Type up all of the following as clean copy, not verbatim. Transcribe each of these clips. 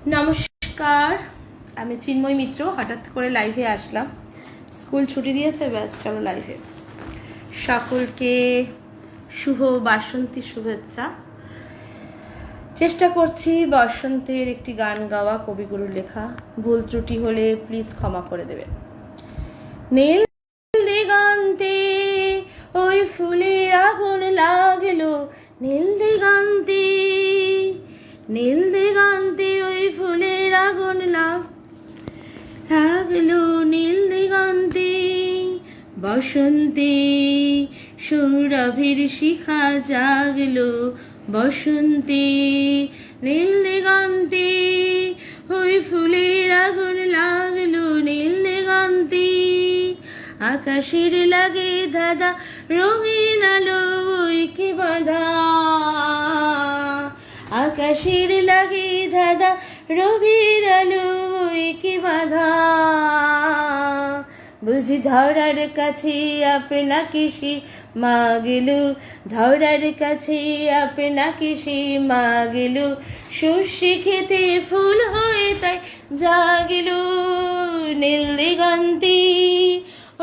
নমস্কার, আমি চিন্ময় মিত্র। হঠাৎ করে লাইভে আসলাম, স্কুল ছুটি দিয়েছে, ব্যাস চলো লাইভে। সকলকে শুভ বাসন্তী শুভেচ্ছা। চেষ্টা করছি বসন্তের একটি গান গাওয়া, কবিগুরুর লেখা। ভুল ত্রুটি হলে প্লিজ ক্ষমা করে দেবেন। নীল দিগন্তে ওই ফুলের আগুন লাগলো, নীল দিগন্তে, নীল দিগন্তে ওই ফুলের আগুন লাগলো, নীল দিগন্তে বসন্তে সৌরভের শিখা জাগলো, বসন্তে নীল দিগন্তে ওই ফুলের আগুন লাগলো, নীল দিগন্তে আকাশের লাগে দাদা রঙিন আলো বইকে বাঁধা, আকাশের লাগে দাদা রবির আলো বইকে বাঁধা, বুঝি ধরার কাছে আপনাকে সে মা গেল, ধরার কাছে আপনাকে সে মা গেল, সর্ষে খেতে ফুল হয়ে তাই জাগেল, নীল দিগন্তে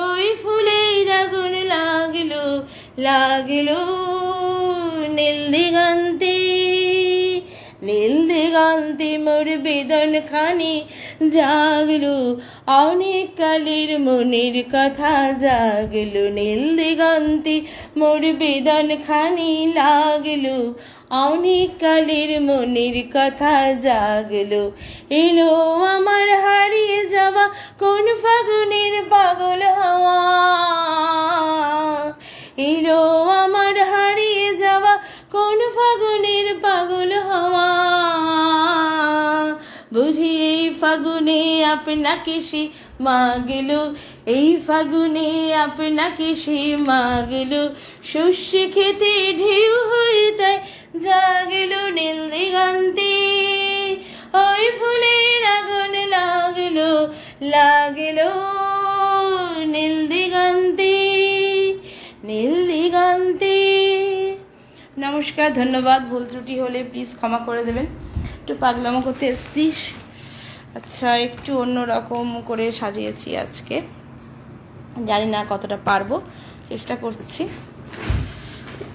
ওই ফুলের আগুন লাগলো, লাগলো, নীল দিগন্তে, নীল দিগন্তে মোর বেদন খানি জাগলো, অনেক কালের মনের কথা জাগলো, নীল দিগন্তে মোর বেদন খানি লাগলো, অনেক কালের মনের কথা জাগলো, এলো আমার হারিয়ে যাওয়া কোন ফাগুনের পাগল হাওয়া, এলো আমার হারিয়ে যাওয়া কোন ফাগুনের পাগল হাওয়া, বুঝি এই ফাগুনে আপনাকে সে মা গেল, এই ফাগুনে আপনাকে সে মা গেল, সর্ষে খেতে ঢেউ হয়ে তাই জাগেল, নীল দিগন্তে ওই ফুলের আগুন লাগলো, লাগলো, নীল দিগন্তে, নীল দিগন্তে। নমস্কার, ধন্যবাদ। ভুল ত্রুটি হলে প্লিজ ক্ষমা করে দেবেন। একটু পাগলামো করতে এসছিস। আচ্ছা, একটু অন্যরকম করে সাজিয়েছি আজকে, জানি না কতটা পারবো, চেষ্টা করছি।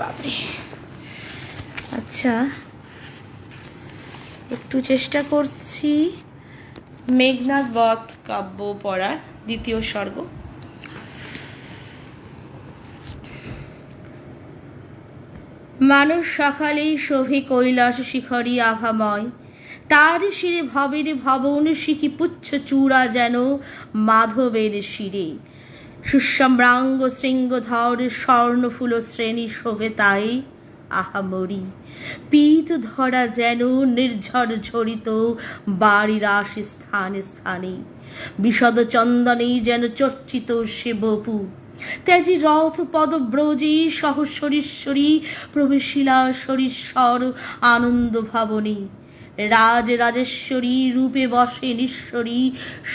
বাপরে, আচ্ছা একটু চেষ্টা করছি মেঘনাদ বধ কাব্য পড়ার দ্বিতীয় স্বর্গ। মানুষ সকালেই শোভে কৈলাস শিখরী আভাময়, তার শিরে ভবের ভবন শিখি পুচ্ছ চূড়া যেন মাধবের শিরে, সুষম্রাঙ্গ শৃঙ্গধর স্বর্ণফুল শ্রেণী শোভে তাই আহামরি, পীত ধরা যেন নির্ঝর ঝরিত বাড়ির আশি স্থানে স্থানে, বিশদ চন্দনে যেন চর্চিত সে বপু, তেজি রথ পদব্রজে সহস্বরীশ্বরী প্রবেশিলা সরীশ্বর আনন্দ ভবনী, রাজ রাজেশ্বরী রূপে বসে নিশ্বরী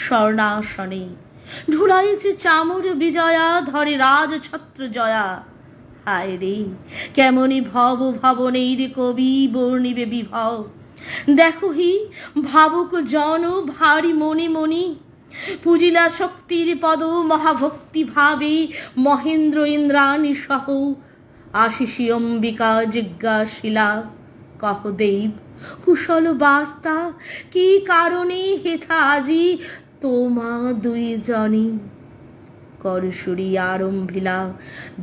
স্বর্ণাসনে, ঢুলাইছে চামর বিজয়া ধরে রাজ ছত্র জয়া, হায় রে কেমনি ভব ভবনের কবি বর্ণিবে বিভব, দেখো হি ভাবুক জন ভারী মনি মনি, পূজিলা শক্তির পদ মহাভক্তি ভাবে, মহেন্দ্র ইন্দ্রাণী সহ আশিসী অম্বিকা জিজ্ঞাসিলা, কহ দেব কুশল বার্তা কি কারণে হেথা আজি তোমা দুই জনি, করসুরি আরম্ভিলা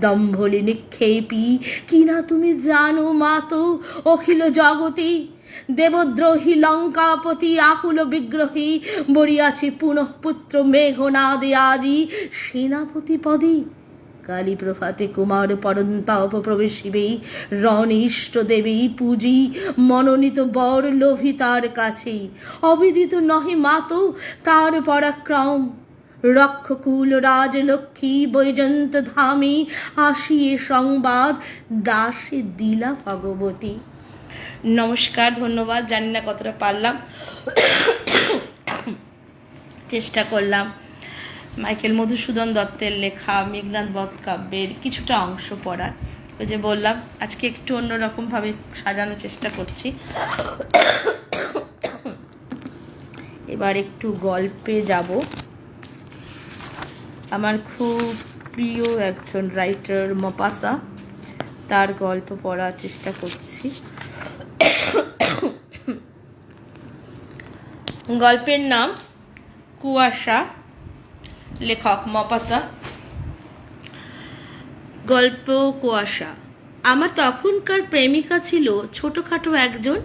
দম্ভলি নিক্ষেপী, কিনা তুমি জানো মাতো অখিল জগতে, দেবদ্রোহী লঙ্কাপতি আকুল বিগ্রহী, বরিয়াছি পুনঃ পুত্র মেঘনাদে আজি সেনাপতি পদে, কালী প্রভাতে কুমার পরন্তাপ প্রবেশিবে, রণিষ্ট দেবী পূজি মনোনীত বর লোভী তার কাছে, অবিদিত নহে মাতো তার পরাক্রম, রক্ষকুল রাজলক্ষ্মী বৈজন্ত ধামে আসিয়ে সংবাদ দাসে দিলা ভগবতী। নমস্কার, ধন্যবাদ। জানি না কতটা পারলাম, চেষ্টা করলাম। মাইকেল মধুসূদন দত্তের লেখা মেঘনাদ বধ কাব্যের কিছুটা অংশ পড়ার। ওই যে বললাম আজকে একটু অন্যরকমভাবে সাজানোর চেষ্টা করছি। এবার একটু গল্পে যাব। আমার খুব প্রিয় একজন রাইটার মপাসা, তার গল্প পড়ার চেষ্টা করছি। গল্পের নাম কুয়াশা, লেখক মপাসা। গল্প কুয়াশা। আমার তখনকার প্রেমিকা ছিল ছোটখাটো একজন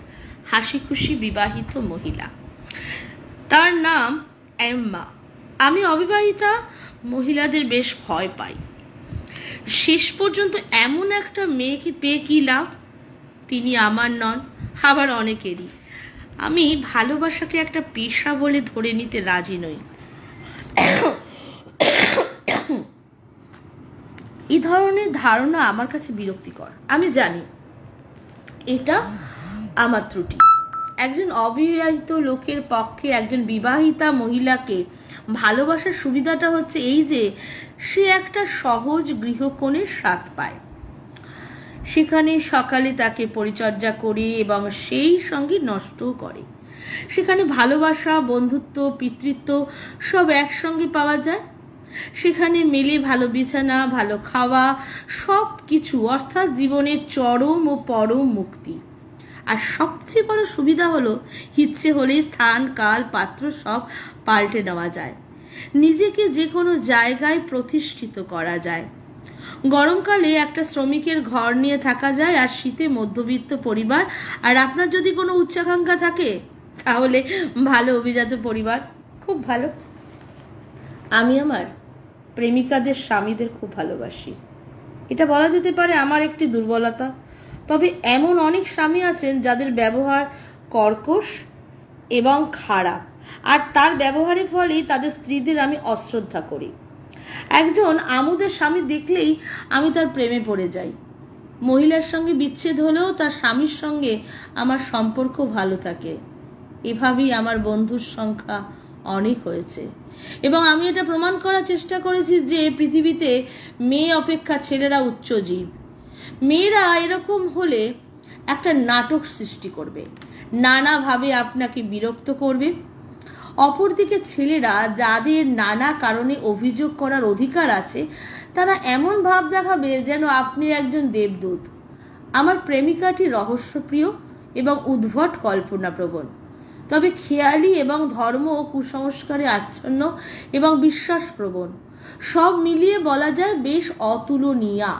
হাসি খুশি বিবাহিত মহিলা। তার নাম এম্মা। আমি অবিবাহিতা মহিলাদের বেশ ভয় পাই। শেষ পর্যন্ত এমন একটা মেয়েকে পেয়ে কি লাভ? তিনি আমার নন, আবার অনেকেরই। আমি ভালোবাসাকে একটা পেশা বলে ধরে নিতে রাজি নই। এই ধরনের ধারণা আমার কাছে বিরক্তিকর। আমি জানি এটা আমার ত্রুটি। একজন অবিবাহিত লোকের পক্ষে একজন বিবাহিতা মহিলাকে ভালোবাসার সুবিধাটা হচ্ছে এই যে সে একটা সহজ গৃহকোণের স্বাদ পায়। সেখানে সকালে তাকে পরিচর্যা করে এবং সেই সঙ্গে নষ্টও করে। সেখানে ভালোবাসা, বন্ধুত্ব, পিতৃত্ব সব একসঙ্গে পাওয়া যায়। সেখানে মেলে ভালো বিছানা, ভালো খাওয়া, সব কিছু, অর্থাৎ জীবনের চরম ও পরম মুক্তি। আর সবচেয়ে বড় সুবিধা হলো ইচ্ছে হলেই স্থান, কাল, পাত্র সব পাল্টে নেওয়া যায়। নিজেকে যে কোনো জায়গায় প্রতিষ্ঠিত করা যায়। গরমকালে একটা শ্রমিকের ঘর নিয়ে থাকা যায়, আর শীতে মধ্যবিত্ত পরিবার। আর আপনার যদি কোনো উচ্চাকাঙ্ক্ষা থাকে তাহলে ভালো অভিজাত পরিবার, খুব ভালো। আমি আমার প্রেমিকাদের স্বামীদের খুব ভালোবাসি। এটা বলা যেতে পারে আমার একটি দুর্বলতা। তবে এমন অনেক স্বামী আছেন যাদের ব্যবহার কর্কশ এবং খারাপ, আর তার ব্যবহারের ফলেই তাদের স্ত্রীদের আমি অশ্রদ্ধা করি। একজন আমোদের স্বামী দেখলেই আমি তার প্রেমে পড়ে যাই। মহিলার সঙ্গে বিচ্ছেদ হলেও তার স্বামীর সঙ্গে আমার সম্পর্ক ভালো থাকে। এভাবেই আমার বন্ধুর সংখ্যা অনেক হয়েছে, এবং আমি এটা প্রমাণ করার চেষ্টা করেছি যে পৃথিবীতে মেয়ে অপেক্ষা ছেলেরা উচ্চজীব। মেয়েরা এরকম হলে একটা নাটক সৃষ্টি করবে, নানাভাবে আপনাকে বিরক্ত করবে। অপরদিকে ছেলেরা, যাদের নানা কারণে অভিযোগ করার অধিকার আছে, তারা এমন ভাব দেখাবে যেন আপনি একজন দেবদূত। আমার প্রেমিকাটি রহস্যপ্রিয় এবং উদ্ভট কল্পনাপ্রবণ, তবে খেয়ালি এবং ধর্ম ও কুসংস্কারে আচ্ছন্ন এবং বিশ্বাসপ্রবণ। সব মিলিয়ে বলা যায় বেশ অতুলনীয়া।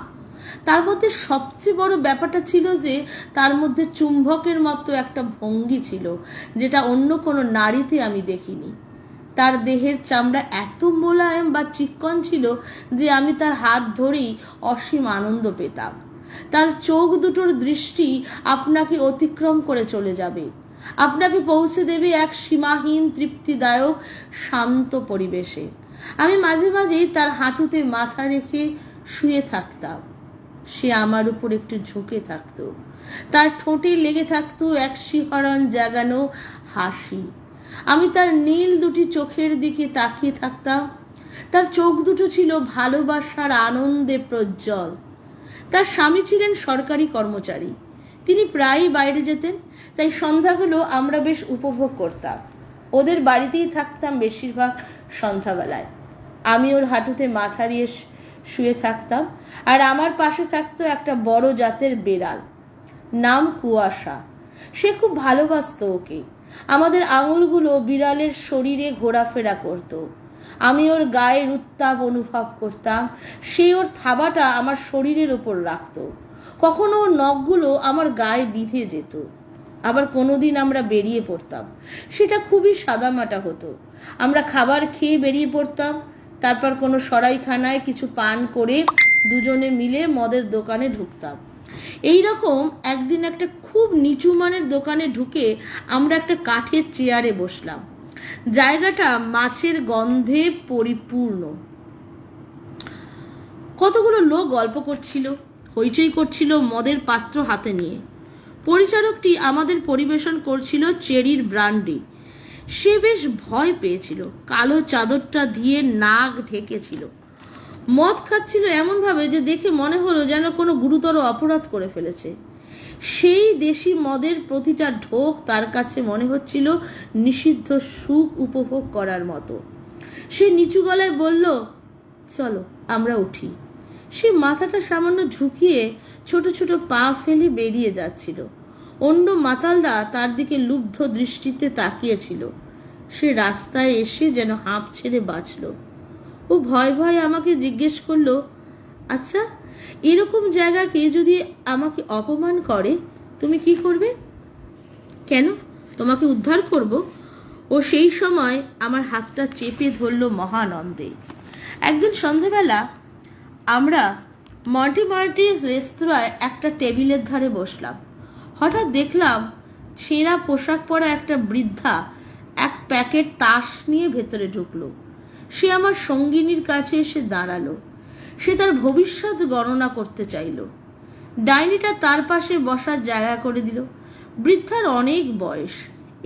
তার মধ্যে সবচেয়ে বড় ব্যাপারটা ছিল যে তার মধ্যে চুম্বকের মতো একটা ভঙ্গি ছিল, যেটা অন্য কোনো নারীতে আমি দেখিনি। তার দেহের চামড়া এত মোলায়েম বা চিক্কন ছিল যে আমি তার হাত ধরেই অসীম আনন্দ পেতাম। তার চোখ দুটোর দৃষ্টি আপনাকে অতিক্রম করে চলে যাবে, আপনাকে পৌঁছে দেবে এক সীমাহীন তৃপ্তিদায়ক শান্ত পরিবেশে। আমি মাঝে মাঝেই তার হাঁটুতে মাথা রেখে শুয়ে থাকতাম। সে আমার উপর একটু ঝুঁকে থাকতো। তার ঠোঁটে লেগে থাকতো এক শিহরণ জাগানো হাসি। আমি তার নীল দুটি চোখের দিকে তাকিয়ে থাকতাম। তার চোখ দুটো ছিল ভালোবাসার আনন্দে প্রজ্জ্বল। তার স্বামী ছিলেন সরকারি কর্মচারী। তিনি প্রায়ই বাইরে যেতেন, তাই সন্ধ্যাগুলো আমরা বেশ উপভোগ করতাম। ওদের বাড়িতেই থাকতাম বেশিরভাগ সন্ধ্যাবেলায়। আমি ওর হাঁটুতে মাথা দিয়ে শুয়ে থাকতাম, আর আমার পাশে থাকতো একটা বড় জাতের বেড়াল, নাম কুয়াশা। সে খুব ভালোবাসতো ওকে। আমাদের আঙুলগুলো বিড়ালের শরীরে ঘোরাফেরা করত। আমি ওর গায়ের উত্তাপ অনুভব করতাম। সে ওর থাবাটা আমার শরীরের ওপর রাখতো। কখনো ওর নখগুলো আমার গায়ে বিঁধে যেত। আবার কোনোদিন আমরা বেরিয়ে পড়তাম। সেটা খুবই সাদামাটা হতো। আমরা খাবার খেয়ে বেরিয়ে পড়তাম, তারপর কোনো সরাইখানায় কিছু পান করে দুজনে মিলে মদের দোকানে ঢুকতাম। এইরকম একদিন একটা খুব নিচু মানের দোকানে ঢুকে আমরা একটা কাঠের চেয়ারে বসলাম। জায়গাটা মাছের গন্ধে পরিপূর্ণ। কতগুলো লোক গল্প করছিল, হইচই করছিল মদের পাত্র হাতে নিয়ে। পরিচারকটি আমাদের পরিবেশন করছিল চেরির ব্রান্ডি। সে বেশ ভয় পেয়েছিল, কালো চাদরটা দিয়ে নাক ঢেকেছিল। মদ খাচ্ছিল এমনভাবে যে দেখে মনে হলো যেন কোনো গুরুতর অপরাধ করে ফেলেছে। সেই দেশি মদের প্রতিটা ঢোক তার কাছে মনে হচ্ছিল নিষিদ্ধ সুখ উপভোগ করার মতো। সে নিচু গলায় বলল, চলো আমরা উঠি। সে মাথাটা সামান্য ঝুঁকিয়ে ছোট ছোট পা ফেলে বেরিয়ে যাচ্ছিল। অন্য মাতালরা তার দিকে লুব্ধ দৃষ্টিতে তাকিয়েছিল। সে রাস্তায় এসে যেন হাঁপ ছেড়ে বাঁচল। ও ভয় ভয় আমাকে জিজ্ঞেস করলো, আচ্ছা, এরকম জায়গাকে যদি আমাকে অপমান করে তুমি কি করবে? কেন, তোমাকে উদ্ধার করব? ও সেই সময় আমার হাতটা চেপে ধরল মহানন্দে। একদিন সন্ধেবেলা আমরা মন্টিমার্টিস রেস্তোরাঁয় একটা টেবিলের ধারে বসলাম। হঠাৎ দেখলাম ছেঁড়া পোশাক পরা একটা বৃদ্ধা এক প্যাকেট তাস নিয়ে ভেতরে ঢুকলো। সে আমার সঙ্গিনীর কাছে এসে দাঁড়ালো। সে তার ভবিষ্যৎ গণনা করতে চাইল। ডাইনিটা তার পাশে বসার জায়গা করে দিল। বৃদ্ধার অনেক বয়স,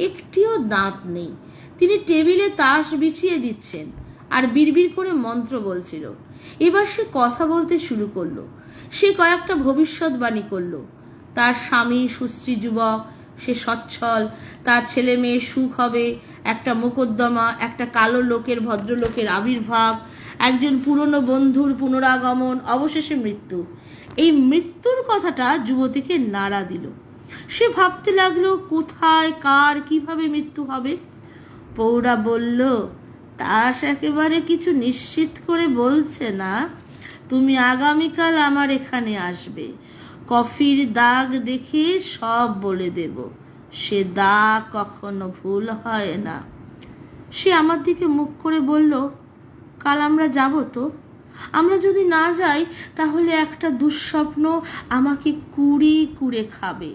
একটিও দাঁত নেই। তিনি টেবিলে তাস বিছিয়ে দিচ্ছেন আর বিড়বিড় করে মন্ত্র বলছিল। এবার সে কথা বলতে শুরু করলো। সে কয়েকটা ভবিষ্যৎবাণী করলো। তার স্বামী সুস্থি যুবক, সে সচ্ছল, তার ছেলে মেয়ে সুখ হবে, একটা মোকদ্দমা, একটা কালো লোকের ভদ্রলোকের আবির্ভাব, একজন পুরনো বন্ধুর পুনরাগমন, অবশেষে মৃত্যু। এই মৃত্যুর কথাটা যুবতীকে নাড়া দিল। সে ভাবতে লাগলো কোথায়, কার, কিভাবে মৃত্যু হবে। পৌরা বলল, তাস একেবারে কিছু নিশ্চিত করে বলছে না। তুমি আগামীকাল আমার এখানে আসবে। কফির দাগ দেখে সব বলে দেব। সে দাগ কখনো ভুল হয় না। সে আমার দিকে মুখ করে বলল, কাল আমরা যাব তো? আমরা যদি না যাই তাহলে একটা দুঃস্বপ্ন আমাকে কুড়ে কুড়ে খাবে।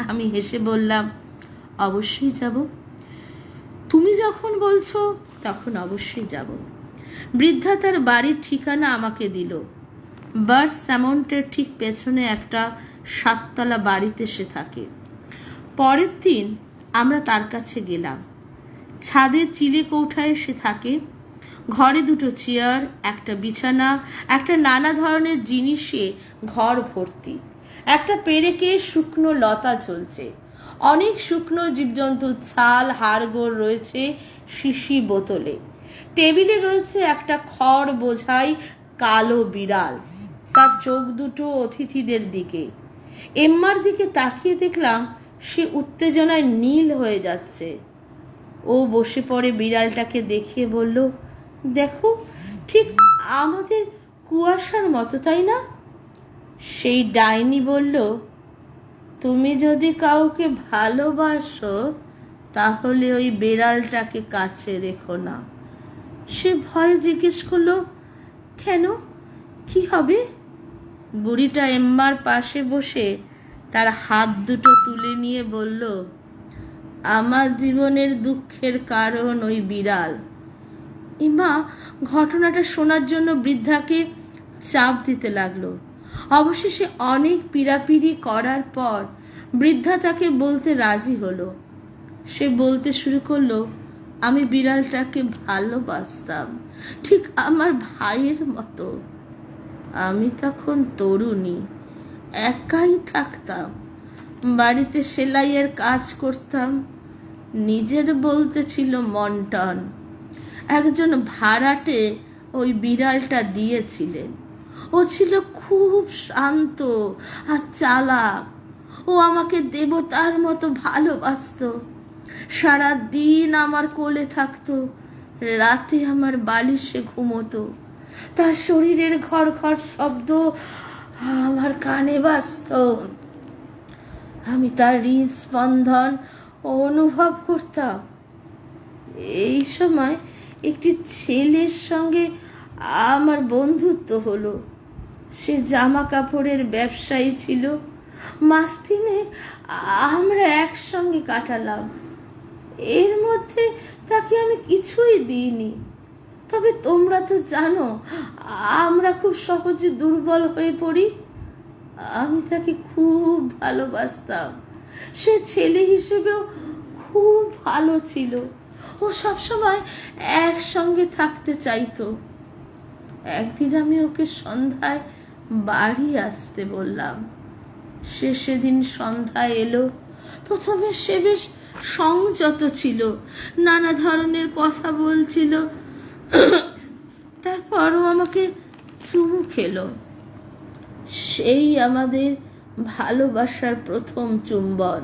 আমি হেসে বললাম, অবশ্যই যাব। তুমি যখন বলছো তখন অবশ্যই যাব। বৃদ্ধা তার বাড়ির ঠিকানা আমাকে দিল। বার্স স্যামন্টের ঠিক পেছনে একটা 7 তলা বাড়িতে সে থাকে। পরের দিন আমরা তার কাছে গেলাম। ছাদের চিলে কৌঠায় সে থাকে। ঘরে 2টো চেয়ার, একটা বিছানা, একটা নানা ধরনের জিনিসে ঘর ভর্তি। একটা পেরেকে শুকনো লতা ঝুলছে। অনেক শুকনো জীবজন্তুর ছাল, হাড়গোড় রয়েছে শিশি বোতলে। টেবিলে রয়েছে একটা খড় বোঝাই কালো বিড়াল। তার চোখ দুটো অতিথিদের দিকে। এম্মার দিকে তাকিয়ে দেখলাম সে উত্তেজনায় নীল হয়ে যাচ্ছে। ও বসে পড়ে বিড়ালটাকে দেখিয়ে বলল, দেখো, ঠিক আমাদের কুয়াশার মতো, তাই না? সেই ডাইনি বলল, তুমি যদি কাউকে ভালোবাসো তাহলে ওই বিড়ালটাকে কাছে রেখো না। সে ভয়ে জিজ্ঞেস করলো, কেন, কি হবে? বুড়িটা এম্মার পাশে বসে তার হাত দুটো তুলে নিয়ে বলল, আমার জীবনের দুঃখের কারণ ওই বিড়াল। এম্মা ঘটনাটা শোনার জন্য বৃদ্ধাকে চাপ দিতে লাগলো। অবশেষে অনেক পীড়াপিড়ি করার পর বৃদ্ধা তাকে বলতে রাজি হলো। সে বলতে শুরু করলো, আমি বিড়ালটাকে ভালোবাসতাম, ঠিক আমার ভাইয়ের মতো। আমি তখন তরুণী, একাই থাকতাম, বাড়িতে সেলাইয়ের কাজ করতাম। নিজের বলতে ছিল মন্টন। একজন ভাড়াটে ওই বিড়ালটা দিয়েছিলেন। ও ছিল খুব শান্ত আর চালাক। ও আমাকে দেবতার মতো ভালোবাসতো। সারা দিন আমার কোলে থাকতো, রাতে আমার বালিশে ঘুমোতো। তার শরীরের ঘর ঘর শব্দ আমার কানে বাজতো। আমি তার হৃদস্পন্দন অনুভব করতাম। এই সময় একটি ছেলের সঙ্গে আমার বন্ধুত্ব হলো। সে জামা কাপড়ের ব্যবসায়ী ছিল। মাস 3 আমরা একসঙ্গে কাটালাম। এর মধ্যে তাকে আমি কিছুই দিইনি। তবে তোমরা তো জানো আমরা খুব সহজে দুর্বল হয়ে পড়ি। আমি তাকে খুব ভালোবাসতাম। সে ছেলে হিসেবেও খুব ভালো ছিল। ও সবসময় একসঙ্গে থাকতে চাইতো। একদিন আমি ওকে সন্ধ্যায় বাড়ি আসতে বললাম। সে সেদিন সন্ধ্যায় এলো। প্রথমে সে বেশ সংযত ছিল, নানা ধরনের কথা বলছিল, তারপরও আমাকে চুমু খেলো। সেই আমাদের ভালোবাসার প্রথম চুম্বন।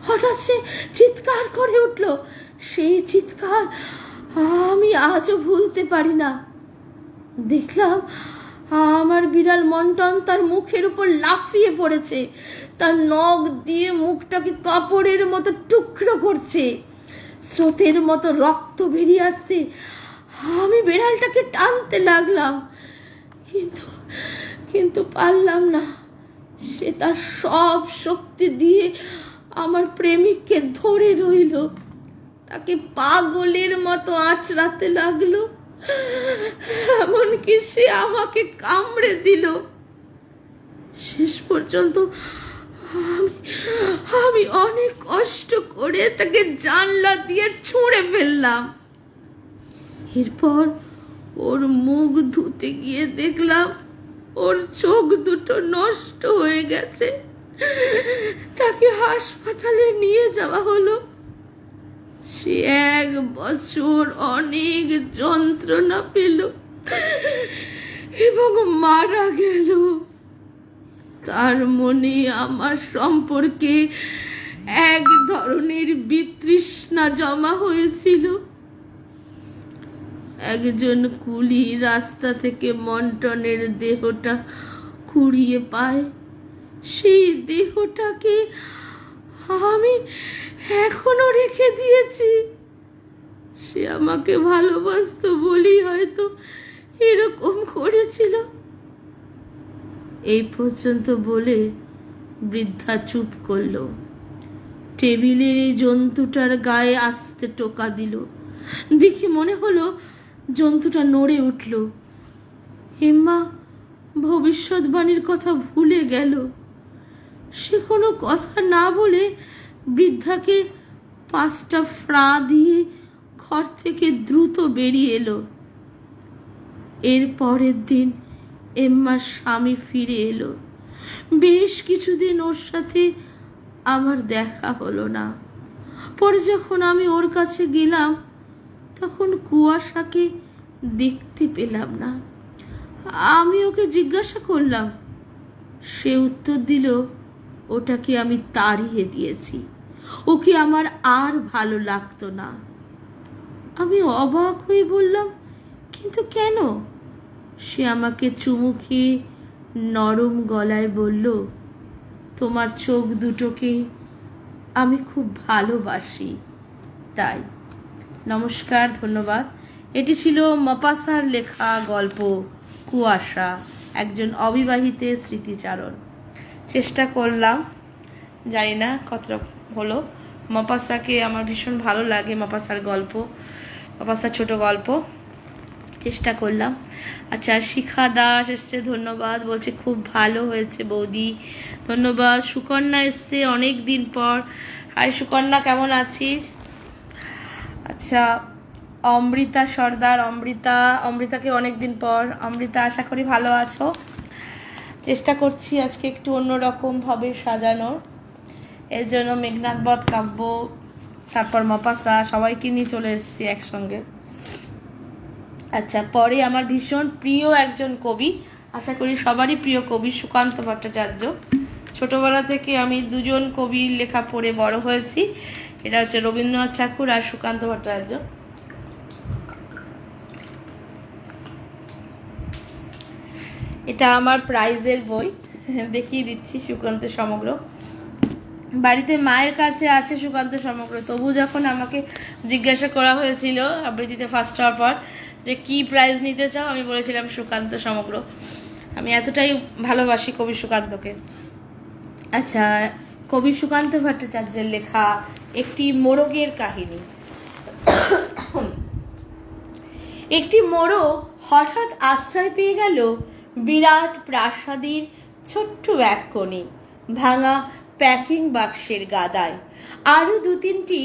হঠাৎ সে চিৎকার করে উঠল। সেই চিৎকার আমি আজও ভুলতে পারি না। দেখলাম আমার বিড়াল মন্টন তার মুখের উপর লাফিয়ে পড়েছে, তার নখ দিয়ে মুখটাকে কাপড়ের মতো টুকরো করছে, স্রোতের মতো রক্ত বেরিয়ে আসছে। আমি বিড়ালটাকে টানতে লাগলাম, কিন্তু কিন্তু পারলাম না। সে তার সব শক্তি দিয়ে আমার প্রেমিককে ধরে রইল, তাকে পাগলের মতো আঁচড়াতে লাগলো, এমনকি সে আমাকে কামড়ে দিল। শেষ পর্যন্ত আমি অনেক কষ্ট করে তাকে জানলা দিয়ে ছুঁড়ে ফেললাম। এরপর ওর মুখ ধুতে গিয়ে দেখলাম ওর চোখ দুটো নষ্ট হয়ে গেছে। তাকে হাসপাতালে নিয়ে যাওয়া হলো। সে 1 বছর অনেক যন্ত্রণা পেল এবং মারা গেল। তার মনে আমার সম্পর্কে এক ধরনের বিতৃষ্ণা জমা হয়েছিল। একজন কুলি রাস্তা থেকে মন্টনের দেহটা কুড়িয়ে পায়। সেই দেহটাকে আমি এখনো রেখে দিয়েছি। সে আমাকে ভালোবাসতো বলেই হয়তো এরকম করেছিল। এই পর্যন্ত বলে বৃদ্ধা চুপ করলো। টেবিলের এই জন্তুটার গায়ে আস্তে টোকা দিল। দেখে মনে হলো জন্তুটা নড়ে উঠল। হেমা ভবিষ্যৎবাণীর কথা ভুলে গেল। সে কোনো কথা না বলে বৃদ্ধাকে 5টা ফ্রা দিয়ে ঘর থেকে দ্রুত বেরিয়ে এলো। এর পরের দিন এম্মার স্বামী ফিরে এলো। বেশ কিছুদিন ওর সাথে আমার দেখা হলো না। পরে যখন আমি ওর কাছে গেলাম তখন কুয়াশাকে দেখতে পেলাম না। আমি ওকে জিজ্ঞাসা করলাম। সে উত্তর দিল ওটাকে আমি তাড়িয়ে দিয়েছি, ওকে আমার আর ভালো লাগতো না। আমি অবাক হয়ে বললাম, কিন্তু কেন? সে আমাকে চুমু খেয়ে নরম গলায় বলল, তোমার চোখ দুটোকে আমি খুব ভালোবাসি তাই। নমস্কার, ধন্যবাদ। এটি ছিল মপাসার লেখা গল্প কুয়াশা, একজন অবিবাহিতের স্মৃতিচারণ। চেষ্টা করলাম, জানি না কতটা হলো। মপাসাকে আমার ভীষণ ভালো লাগে, মপাসার গল্প, মপাসার ছোট গল্প। চেষ্টা করলাম। আচ্ছা, শিখা দাস এসছে, ধন্যবাদ, বলছে খুব ভালো হয়েছে বৌদি, ধন্যবাদ। সুকন্যা এসছে অনেক দিন পর। হাই সুকন্যা, কেমন আছিস? আচ্ছা, অমৃতা সর্দার, অমৃতাকে অনেক দিন পর। অমৃতা, আশা করি ভালো আছো। চেষ্টা করছি আজকে একটু অন্যরকম ভাবে সাজানোর, এর জন্য মেঘনাথ বধ কাব্য, তারপর মপাসা সবাইকে নিয়ে চলে এসেছি একসঙ্গে। আচ্ছা, পরে আমার ভীষণ প্রিয় একজন কবি, আশা করি সবারই প্রিয় কবি, সুকান্ত ভট্টাচার্য। ছোটবেলা থেকে আমি 2জন কবির লেখা পড়ে বড় হয়েছি। এটা হচ্ছে রবীন্দ্রনাথ ঠাকুর আর সুকান্ত ভট্টাচার্য। এটা আমার প্রাইজের বই, দেখিয়ে দিচ্ছি, সুকান্ত সমগ্র। বাড়িতে মায়ের কাছে আছে সুকান্ত সমগ্র, তবু যখন আমাকে জিজ্ঞাসা করা হয়েছিল আবৃত্তিতে ফার্স্ট হওয়ার পর যে কি প্রাইজ নিতে চাও, আমি বলেছিলাম সুকান্ত সমগ্র। আমি এতটাই ভালোবাসি কবি সুকান্তকে। আচ্ছা, কবি সুকান্ত ভট্টাচার্যের লেখা একটি মোরগের কাহিনী। একটি মোরগ হঠাৎ আশ্রয় পেয়ে গেল বিরাট প্রাসাদের ছোট্ট এক কোণে, ভাঙা প্যাকিং বাক্সের গাদায়, আরো 2-3টি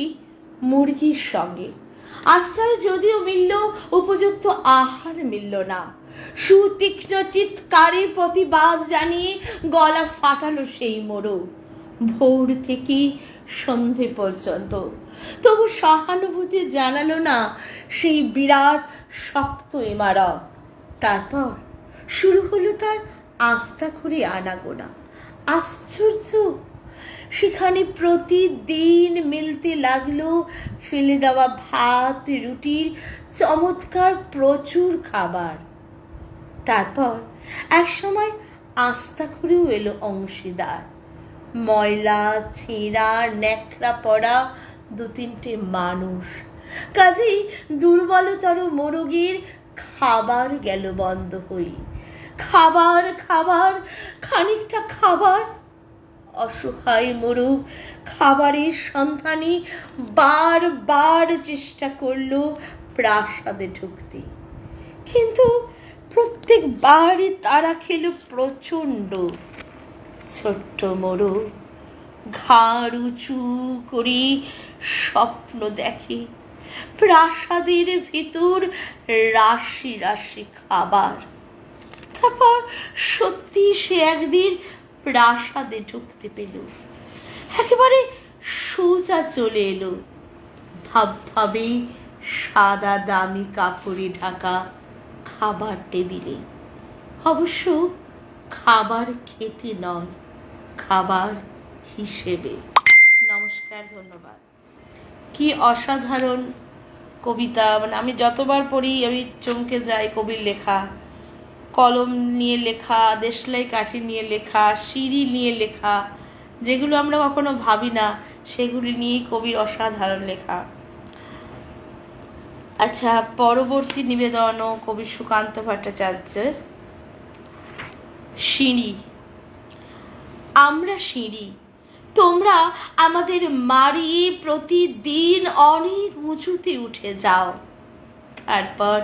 মুরগির সঙ্গে। আশ্রয় যদিও মিলল, উপযুক্ত আহার মিলল না। সুতীক্ষ্ণ চিৎকারের প্রতিবাদ জানিয়ে গলা ফাটালো সেই মোড়ক। ভোর থেকে সন্ধে পর্যন্ত তবু সহানুভূতি জানালো না সেই বিরাট শক্ত ইমারত। তারপর শুরু হলো তার আস্থা করে আনাগোনা। আশ্চর্য, সেখানে প্রতিদিন মিলতে লাগলো ফেলে দেওয়া ভাত, রুটির চমৎকার প্রচুর খাবার। তারপর এক সময় আস্থা করেও এলো অংশীদার। ময়লা, ছেঁড়া, ন্যাকড়া পড়া 2-3টে মানুষ। কাজেই দুর্বলতর মোরগের খাবার গেল বন্ধ হই। খাবার খাবার খানিকটা খাবার। অসহায় মোরগ খাবারের সন্ধানে বারবার চেষ্টা করলো প্রাসাদে ঢুকতে, কিন্তু প্রত্যেকবারই তারা খেলো প্রচণ্ড। ছোট্ট মোরগ ঘাড় উঁচু করে স্বপ্ন দেখে প্রাসাদের ভিতর রাশি রাশি খাবার। তারপর সত্যি সে একদিন প্রাসাদে ঢুকতে পেল। একেবারে সোজা চলে এলো ধবধবে সাদা দামি কাপড়ে ঢাকা খাবার টেবিলে। অবশ্য খাবার খেতে নয়, খাবার হিসেবে। নমস্কার, ধন্যবাদ। কি অসাধারণ কবিতা! মানে আমি যতবার পড়ি আমি চমকে যাই। কবির লেখা, কলম নিয়ে লেখা, দেশলাই কাঠি নিয়ে লেখা, সিঁড়ি নিয়ে লেখা, যেগুলো আমরা কখনো ভাবি না সেগুলি নিয়ে কবির অসাধারণ লেখা। আচ্ছা, পরবর্তী নিবেদনও কবি সুকান্ত ভট্টাচার্যের। সিঁড়ি। আমরা সিঁড়ি, তোমরা আমাদের মারিয়ে প্রতিদিন অনেক উঁচুতে উঠে যাও, তারপর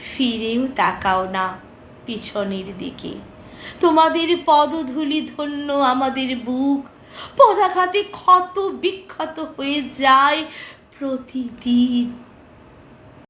ফিরেও তাকাও না পিছনের দিকে। তোমাদের পদধূলি ধন্য আমাদের বুক, পদাঘাতে ক্ষত বিক্ষত হয়ে যায় প্রতিদিন।